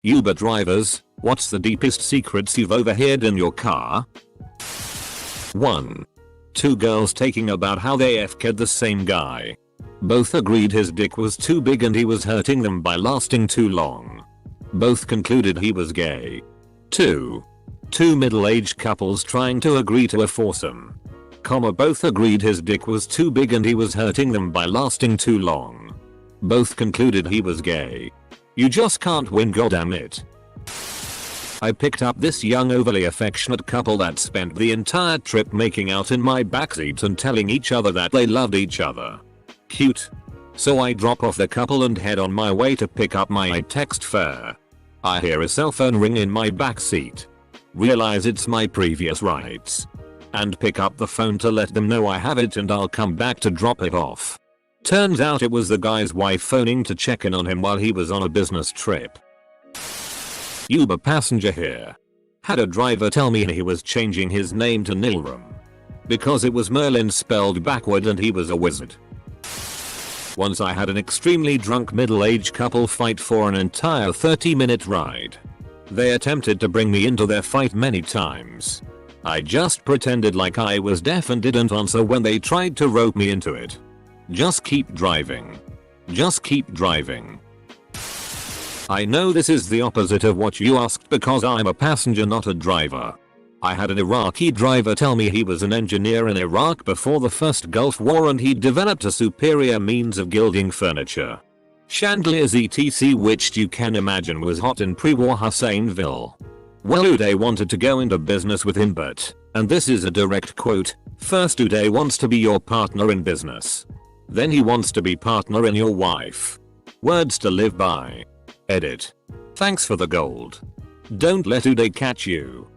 Uber drivers, what's the deepest secrets you've overheard in your car? 1. Two girls talking about how they FK'd the same guy. Both agreed his dick was too big and he was hurting them by lasting too long. Both concluded he was gay. 2. Two middle-aged couples trying to agree to a foursome. Both agreed his dick was too big and he was hurting them by lasting too long. Both concluded he was gay. You just can't win, goddammit. I picked up this young overly affectionate couple that spent the entire trip making out in my backseat and telling each other that they loved each other. Cute. So I drop off the couple and head on my way to pick up my text fare. I hear a cell phone ring in my backseat. Realize it's my previous rides. And pick up the phone to let them know I have it and I'll come back to drop it off. Turns out it was the guy's wife phoning to check in on him while he was on a business trip. Uber passenger here. Had a driver tell me he was changing his name to Nilram. Because it was Merlin spelled backward and he was a wizard. Once I had an extremely drunk middle-aged couple fight for an entire 30-minute ride. They attempted to bring me into their fight many times. I just pretended like I was deaf and didn't answer when they tried to rope me into it. Just keep driving. Just keep driving. I know this is the opposite of what you asked because I'm a passenger, not a driver. I had an Iraqi driver tell me he was an engineer in Iraq before the first Gulf War and he developed a superior means of gilding furniture. Chandeliers etc, which you can imagine was hot in pre-war Husseinville. Well, Uday wanted to go into business with him, but, and this is a direct quote, first Uday wants to be your partner in business. Then he wants to be partner in your wife. Words to live by. Edit. Thanks for the gold. Don't let Uday catch you.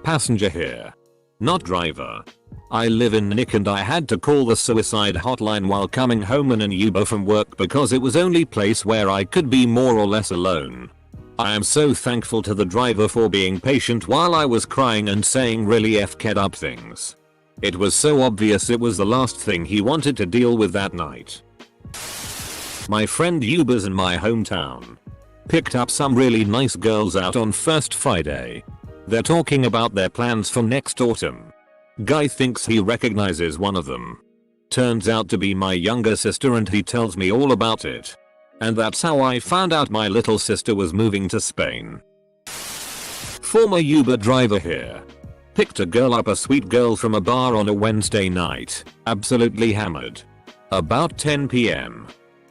Passenger here. Not driver. I live in Nick and I had to call the suicide hotline while coming home in an Uber from work because it was only place where I could be more or less alone. I am so thankful to the driver for being patient while I was crying and saying really FK'd up things. It was so obvious it was the last thing he wanted to deal with that night. My friend Ubers in my hometown. Picked up some really nice girls out on first Friday. They're talking about their plans for next autumn. Guy thinks he recognizes one of them. Turns out to be my younger sister and he tells me all about it. And that's how I found out my little sister was moving to Spain. Former Uber driver here. Picked a girl up, a sweet girl from a bar on a Wednesday night, absolutely hammered. About 10 PM.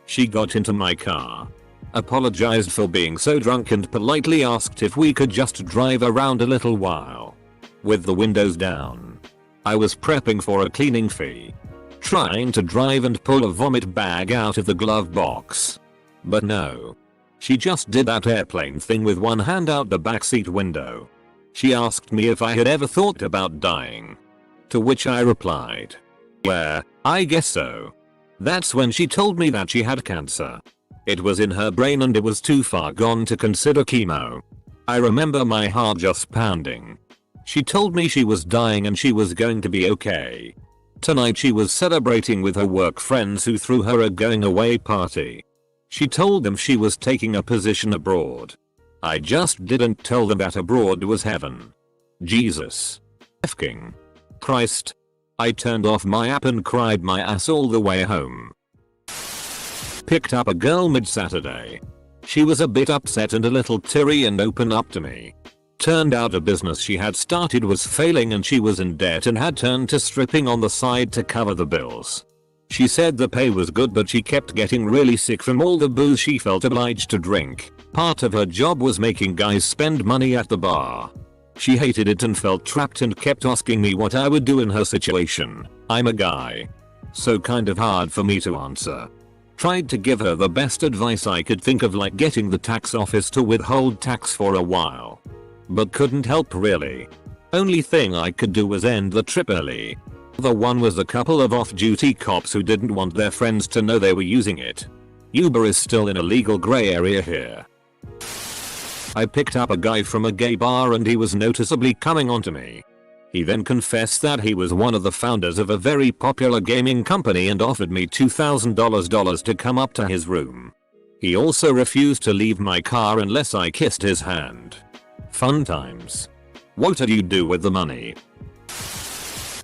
She got into my car. Apologized for being so drunk and politely asked if we could just drive around a little while. With the windows down. I was prepping for a cleaning fee. Trying to drive and pull a vomit bag out of the glove box. But no. She just did that airplane thing with one hand out the backseat window. She asked me if I had ever thought about dying. To which I replied, "Yeah, I guess so." That's when she told me that she had cancer. It was in her brain and it was too far gone to consider chemo. I remember my heart just pounding. She told me she was dying and she was going to be okay. Tonight she was celebrating with her work friends who threw her a going away party. She told them she was taking a position abroad. I just didn't tell them that abroad was heaven. Jesus. F***ing Christ. I turned off my app and cried my ass all the way home. Picked up a girl mid-Saturday. She was a bit upset and a little teary and opened up to me. Turned out a business she had started was failing and she was in debt and had turned to stripping on the side to cover the bills. She said the pay was good but she kept getting really sick from all the booze she felt obliged to drink. Part of her job was making guys spend money at the bar. She hated it and felt trapped and kept asking me what I would do in her situation. I'm a guy. So kind of hard for me to answer. Tried to give her the best advice I could think of, like getting the tax office to withhold tax for a while. But couldn't help really. Only thing I could do was end the trip early. The one was a couple of off-duty cops who didn't want their friends to know they were using it. Uber is still in a legal grey area here. I picked up a guy from a gay bar and he was noticeably coming onto me. He then confessed that he was one of the founders of a very popular gaming company and offered me $2,000 to come up to his room. He also refused to leave my car unless I kissed his hand. Fun times. What did you do with the money?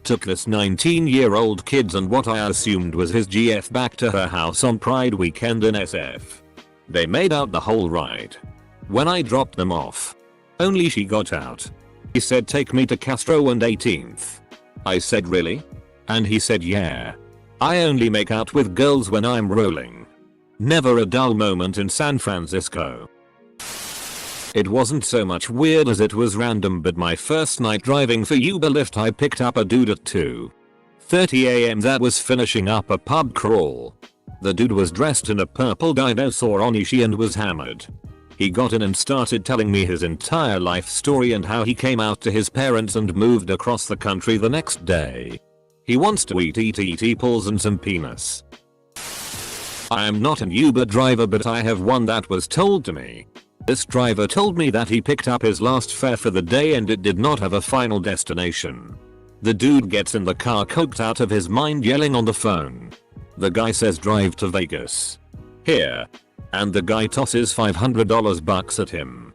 Took this 19-year-old kid and what I assumed was his GF back to her house on Pride weekend in SF. They made out the whole ride. When I dropped them off, only she got out. He said take me to Castro and 18th. I said really? And he said yeah. I only make out with girls when I'm rolling. Never a dull moment in San Francisco. It wasn't so much weird as it was random, but my first night driving for Uber Lyft I picked up a dude at 2:30 am that was finishing up a pub crawl. The dude was dressed in a purple dinosaur onishi and was hammered. He got in and started telling me his entire life story and how he came out to his parents and moved across the country the next day. He wants to eat balls and some penis. I am not an Uber driver, but I have one that was told to me. This driver told me that he picked up his last fare for the day and it did not have a final destination. The dude gets in the car coked out of his mind yelling on the phone. The guy says drive to Vegas. Here. And the guy tosses $500 bucks at him.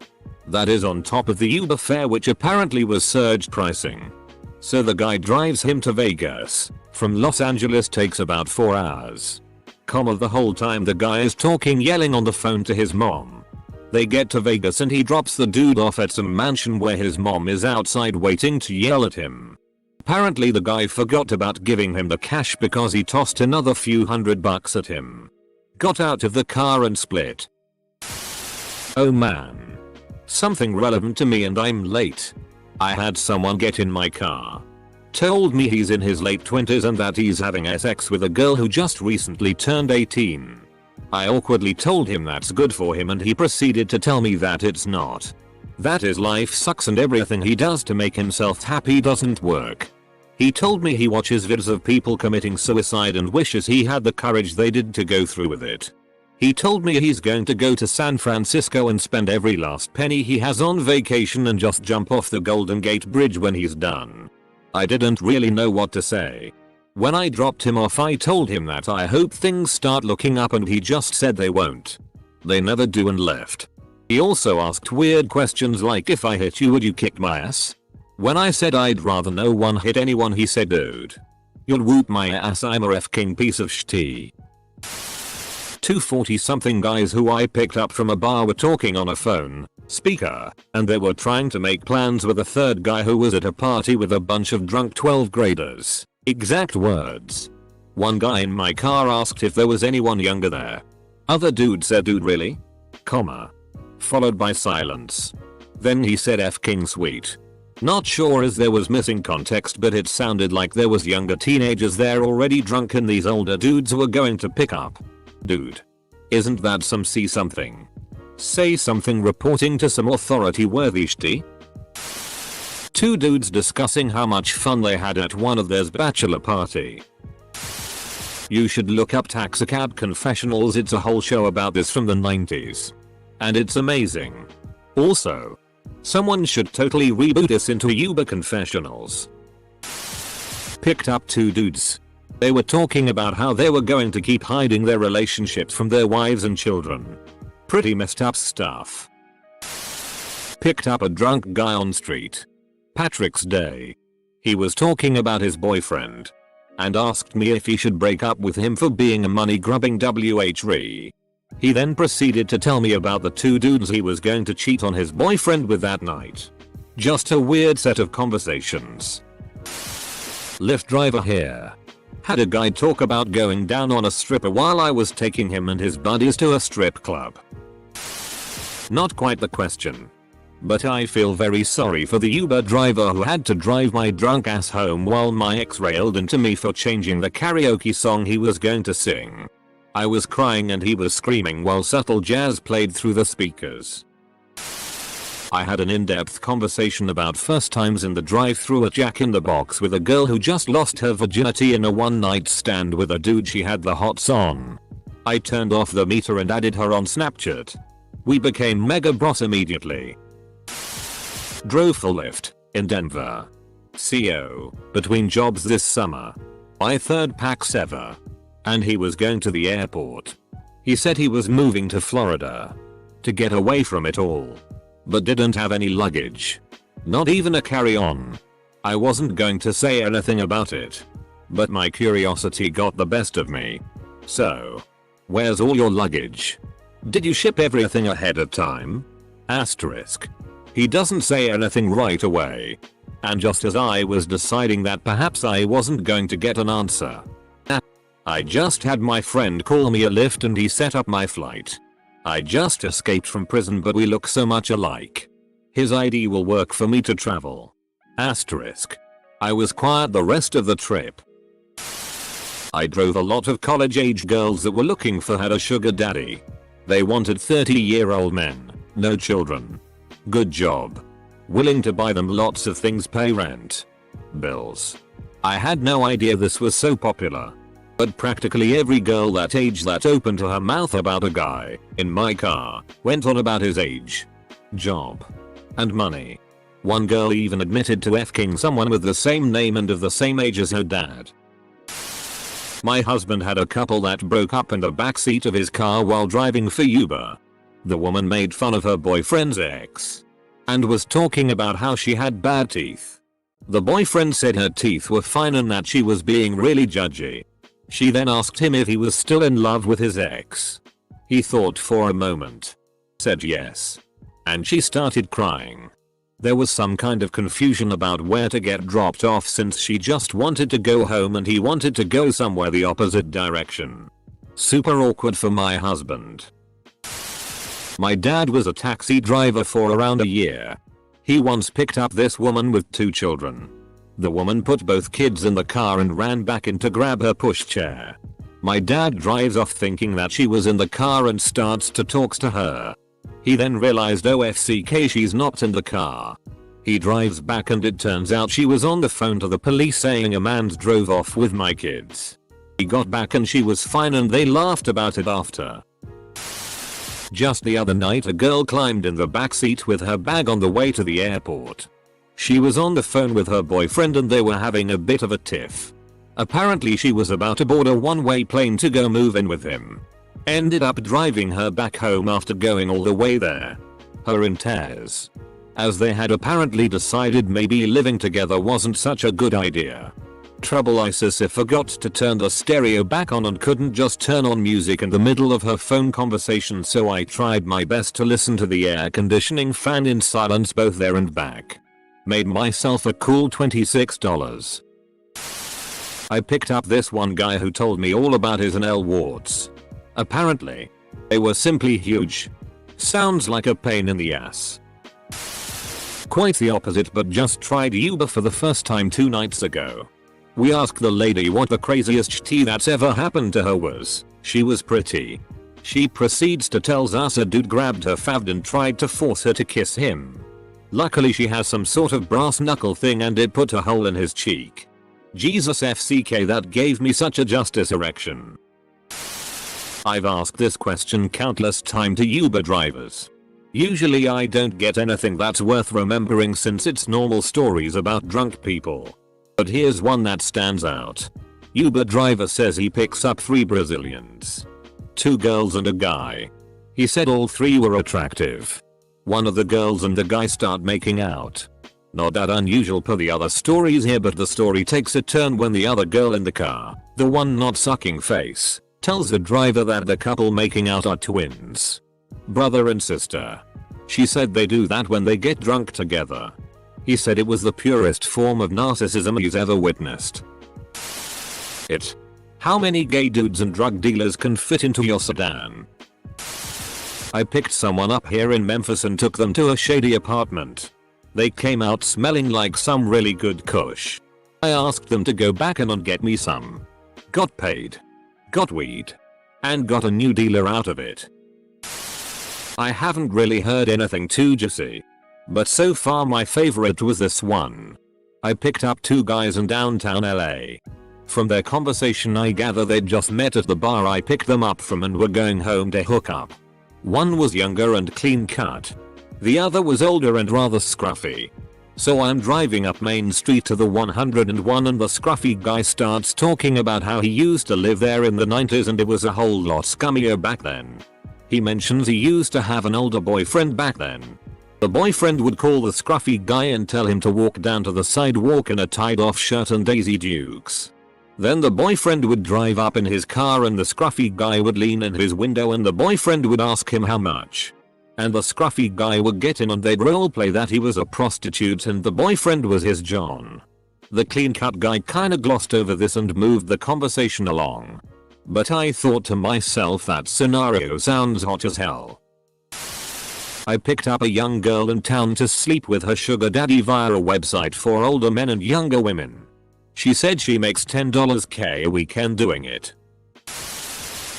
That is on top of the Uber fare, which apparently was surge pricing. So the guy drives him to Vegas. From Los Angeles takes about 4 hours. The whole time the guy is talking yelling on the phone to his mom. They get to Vegas and he drops the dude off at some mansion where his mom is outside waiting to yell at him. Apparently the guy forgot about giving him the cash because he tossed another few $100 at him. Got out of the car and split. Oh man. Something relevant to me and I'm late. I had someone get in my car. Told me he's in his late 20s and that he's having sex with a girl who just recently turned 18. I awkwardly told him that's good for him and he proceeded to tell me that it's not. That his life sucks and everything he does to make himself happy doesn't work. He told me he watches vids of people committing suicide and wishes he had the courage they did to go through with it. He told me he's going to go to San Francisco and spend every last penny he has on vacation and just jump off the Golden Gate Bridge when he's done. I didn't really know what to say. When I dropped him off I told him that I hope things start looking up and he just said they won't. They never do and left. He also asked weird questions like if I hit you would you kick my ass? When I said I'd rather no one hit anyone he said dude. You'll whoop my ass, I'm a f-king piece of shit. Two 40-something guys who I picked up from a bar were talking on a phone speaker and they were trying to make plans with a third guy who was at a party with a bunch of drunk 12th graders. Exact words. One guy in my car asked if there was anyone younger there. Other dude said dude really? Comma. Followed by silence. Then he said f-king sweet. Not sure as there was missing context, but it sounded like there was younger teenagers there already drunk and these older dudes were going to pick up. Dude. Isn't that some see something? Say something reporting to some authority worthy shit? Two dudes discussing how much fun they had at one of theirs bachelor party. You should look up Taxicab Confessionals, it's a whole show about this from the 90s. And it's amazing. Also, someone should totally reboot this into Uber Confessionals. Picked up two dudes. They were talking about how they were going to keep hiding their relationships from their wives and children. Pretty messed up stuff. Picked up a drunk guy on street. Patrick's Day. He was talking about his boyfriend. And asked me if he should break up with him for being a money-grubbing WHRE. He then proceeded to tell me about the two dudes he was going to cheat on his boyfriend with that night. Just a weird set of conversations. Lyft driver here. Had a guy talk about going down on a stripper while I was taking him and his buddies to a strip club. Not quite the question. But I feel very sorry for the Uber driver who had to drive my drunk ass home while my ex railed into me for changing the karaoke song he was going to sing. I was crying and he was screaming while subtle jazz played through the speakers. I had an in-depth conversation about first times in the drive-thru at Jack in the Box with a girl who just lost her virginity in a one-night stand with a dude she had the hots on. I turned off the meter and added her on Snapchat. We became mega bros immediately. Drove for Lyft in Denver. CO. Between jobs this summer. My third PAX ever. And he was going to the airport. He said he was moving to Florida to get away from it all, but didn't have any luggage. Not even a carry-on. I wasn't going to say anything about it, but my curiosity got the best of me. So, where's all your luggage? Did you ship everything ahead of time? Asterisk. He doesn't say anything right away. And just as I was deciding that perhaps I wasn't going to get an answer, I just had my friend call me a Lyft and he set up my flight. I just escaped from prison, but we look so much alike. His ID will work for me to travel. Asterisk. I was quiet the rest of the trip. I drove a lot of college-age girls that were looking for a sugar daddy. They wanted 30-year-old men, no children. Good job. Willing to buy them lots of things, pay rent, bills. I had no idea this was so popular. But practically every girl that age that opened her mouth about a guy in my car went on about his age, job, and money. One girl even admitted to f***ing someone with the same name and of the same age as her dad. My husband had a couple that broke up in the backseat of his car while driving for Uber. The woman made fun of her boyfriend's ex and was talking about how she had bad teeth. The boyfriend said her teeth were fine and that she was being really judgy. She then asked him if he was still in love with his ex. He thought for a moment, said yes, and she started crying. There was some kind of confusion about where to get dropped off since she just wanted to go home and he wanted to go somewhere the opposite direction. Super awkward for my husband. My dad was a taxi driver for around a year. He once picked up this woman with 2 children. The woman put both kids in the car and ran back in to grab her pushchair. My dad drives off thinking that she was in the car and starts to talk to her. He then realized OFCK she's not in the car. He drives back and it turns out she was on the phone to the police saying a man drove off with my kids. He got back and she was fine and they laughed about it after. Just the other night a girl climbed in the backseat with her bag on the way to the airport. She was on the phone with her boyfriend and they were having a bit of a tiff. Apparently she was about to board a one-way plane to go move in with him. Ended up driving her back home after going all the way there. Her in tears, as they had apparently decided maybe living together wasn't such a good idea. Trouble ISIS forgot to turn the stereo back on and couldn't just turn on music in the middle of her phone conversation, so I tried my best to listen to the air conditioning fan in silence both there and back. Made myself a cool $26. I picked up this one guy who told me all about his anal warts. Apparently, they were simply huge. Sounds like a pain in the ass. Quite the opposite, but just tried Uber for the first time 2 nights ago. We asked the lady what the craziest tea that's ever happened to her was. She was pretty. She proceeds to tells us a dude grabbed her favd and tried to force her to kiss him. Luckily she has some sort of brass knuckle thing and it put a hole in his cheek. Jesus FCK, that gave me such a justice erection. I've asked this question countless times to Uber drivers. Usually I don't get anything that's worth remembering since it's normal stories about drunk people. But here's one that stands out. Uber driver says he picks up 3 Brazilians. 2 girls and a guy. He said all 3 were attractive. One of the girls and the guy start making out. Not that unusual per the other stories here, but the story takes a turn when the other girl in the car, the one not sucking face, tells the driver that the couple making out are twins. Brother and sister. She said they do that when they get drunk together. He said it was the purest form of narcissism he's ever witnessed. How many gay dudes and drug dealers can fit into your sedan? I picked someone up here in Memphis and took them to a shady apartment. They came out smelling like some really good kush. I asked them to go back in and get me some. Got paid. Got weed. And got a new dealer out of it. I haven't really heard anything too juicy. But so far my favorite was this one. I picked up 2 guys in downtown LA. From their conversation I gather they'd just met at the bar I picked them up from and were going home to hook up. One was younger and clean cut. The other was older and rather scruffy. So I'm driving up Main Street to the 101 and the scruffy guy starts talking about how he used to live there in the 90s and it was a whole lot scummier back then. He mentions he used to have an older boyfriend back then. The boyfriend would call the scruffy guy and tell him to walk down to the sidewalk in a tied off shirt and Daisy Dukes. Then the boyfriend would drive up in his car and the scruffy guy would lean in his window and the boyfriend would ask him how much. And the scruffy guy would get in and they'd roleplay that he was a prostitute and the boyfriend was his John. The clean cut guy kinda glossed over this and moved the conversation along. But I thought to myself that scenario sounds hot as hell. I picked up a young girl in town to sleep with her sugar daddy via a website for older men and younger women. She said she makes $10K a weekend doing it.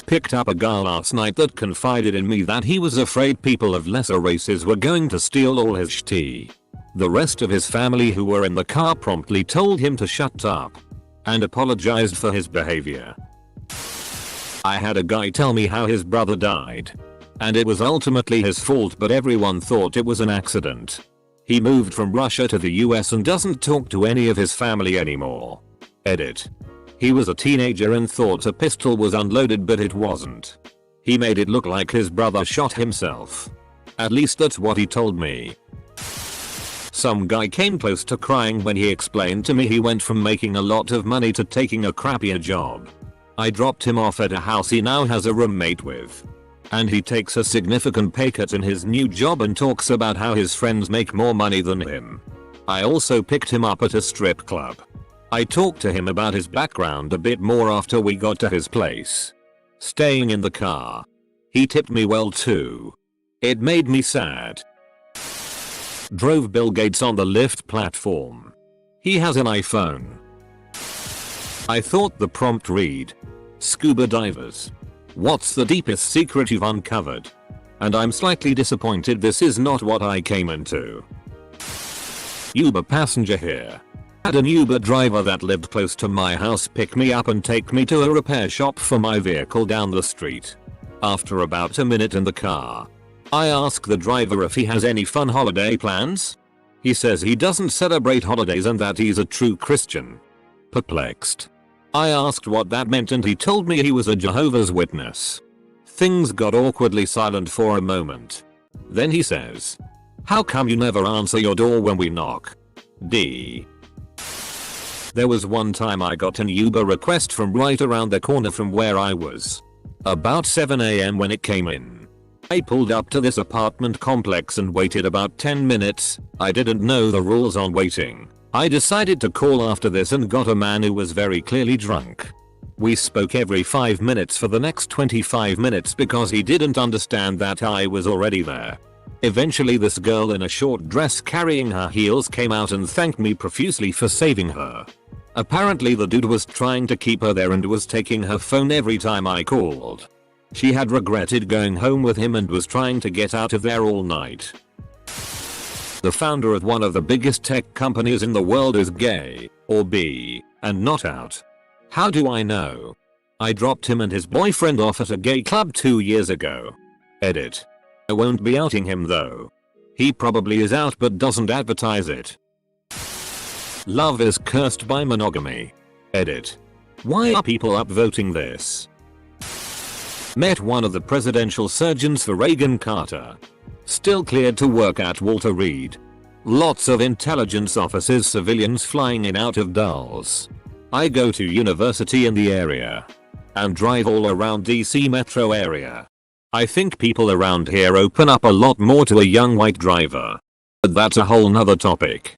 Picked up a guy last night that confided in me that he was afraid people of lesser races were going to steal all his shti. The rest of his family who were in the car promptly told him to shut up and apologized for his behavior. I had a guy tell me how his brother died and it was ultimately his fault but everyone thought it was an accident. He moved from Russia to the US and doesn't talk to any of his family anymore. Edit. He was a teenager and thought a pistol was unloaded but it wasn't. He made it look like his brother shot himself. At least that's what he told me. Some guy came close to crying when he explained to me he went from making a lot of money to taking a crappier job. I dropped him off at a house he now has a roommate with. And he takes a significant pay cut in his new job and talks about how his friends make more money than him. I also picked him up at a strip club. I talked to him about his background a bit more after we got to his place. Staying in the car. He tipped me well too. It made me sad. Drove Bill Gates on the Lyft platform. He has an iPhone. I thought the prompt read, scuba divers. What's the deepest secret you've uncovered? And I'm slightly disappointed this is not what I came into. Uber passenger here. Had an Uber driver that lived close to my house pick me up and take me to a repair shop for my vehicle down the street. After about a minute in the car, I ask the driver if he has any fun holiday plans. He says he doesn't celebrate holidays and that he's a true Christian. Perplexed, I asked what that meant and he told me he was a Jehovah's Witness. Things got awkwardly silent for a moment. Then he says, "How come you never answer your door when we knock?" D. There was one time I got an Uber request from right around the corner from where I was. About 7 AM when it came in. I pulled up to this apartment complex and waited about 10 minutes. I didn't know the rules on waiting. I decided to call after this and got a man who was very clearly drunk. We spoke every 5 minutes for the next 25 minutes because he didn't understand that I was already there. Eventually this girl in a short dress carrying her heels came out and thanked me profusely for saving her. Apparently the dude was trying to keep her there and was taking her phone every time I called. She had regretted going home with him and was trying to get out of there all night. The founder of one of the biggest tech companies in the world is gay, or bi, and not out. How do I know? I dropped him and his boyfriend off at a gay club 2 years ago. Edit. I won't be outing him though. He probably is out but doesn't advertise it. Love is cursed by monogamy. Edit. Why are people upvoting this? Met one of the presidential surgeons for Reagan Carter. Still cleared to work at Walter Reed. Lots of intelligence officers, civilians flying in out of Dulles. I go to university in the area and drive all around DC metro area. I think people around here open up a lot more to a young white driver. But that's a whole nother topic.